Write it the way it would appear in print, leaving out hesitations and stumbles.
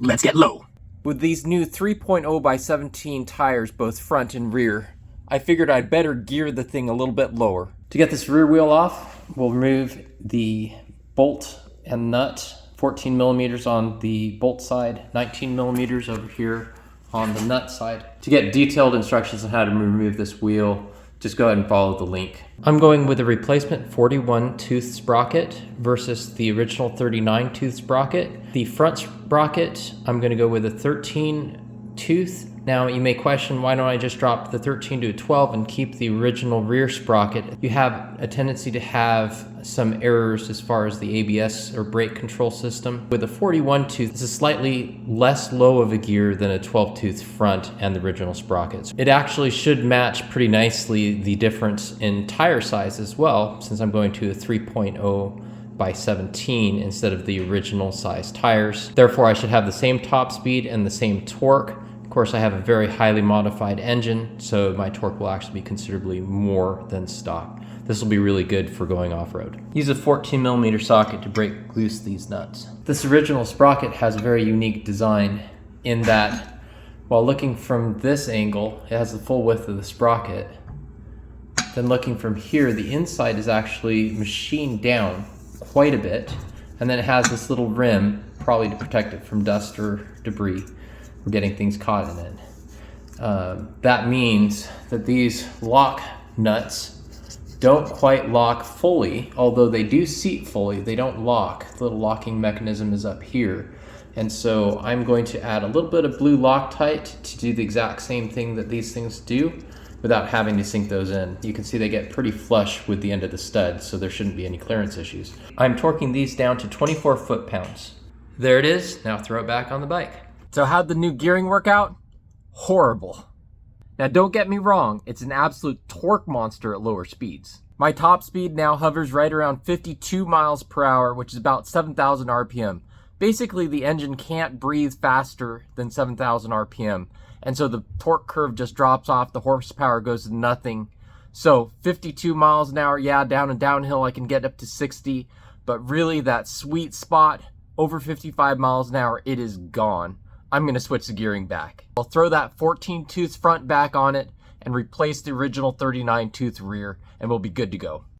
Let's get low. With these new 3.0 by 17 tires, both front and rear, I figured I'd better gear the thing a little bit lower. To get this rear wheel off, we'll remove the bolt and nut, 14 millimeters on the bolt side, 19 millimeters over here on the nut side. To get detailed instructions on how to remove this wheel, just go ahead and follow the link. I'm going with a replacement 41 tooth sprocket versus the original 39 tooth sprocket. The front sprocket, I'm going to go with a 13 tooth. Now you may question, why don't I just drop the 13 to a 12 and keep the original rear sprocket? You have a tendency to have some errors as far as the ABS or brake control system. With a 41 tooth, it's a slightly less low of a gear than a 12 tooth front and the original sprockets. It actually should match pretty nicely the difference in tire size as well, since I'm going to a 3.0 by 17 instead of the original size tires. Therefore, I should have the same top speed and the same torque. Of course, I have a very highly modified engine, so my torque will actually be considerably more than stock. This will be really good for going off-road. Use a 14 millimeter socket to break loose these nuts. This original sprocket has a very unique design in that while looking from this angle, it has the full width of the sprocket. Then looking from here, the inside is actually machined down quite a bit, and then it has this little rim, probably to protect it from dust or debris. We're getting things caught in it. That means that these lock nuts don't quite lock fully, although they do seat fully, they don't lock. The little locking mechanism is up here. And so I'm going to add a little bit of blue Loctite to do the exact same thing that these things do without having to sink those in. You can see they get pretty flush with the end of the stud, so there shouldn't be any clearance issues. I'm torquing these down to 24 foot-pounds. There it is, now throw it back on the bike. So how'd the new gearing work out? Horrible. Now don't get me wrong, it's an absolute torque monster at lower speeds. My top speed now hovers right around 52 miles per hour, which is about 7,000 RPM. Basically, the engine can't breathe faster than 7,000 RPM. And so the torque curve just drops off, the horsepower goes to nothing. So 52 miles an hour, yeah, down and downhill I can get up to 60, but really that sweet spot, over 55 miles an hour, it is gone. I'm gonna switch the gearing back. I'll throw that 14 tooth front back on it and replace the original 39 tooth rear, and we'll be good to go.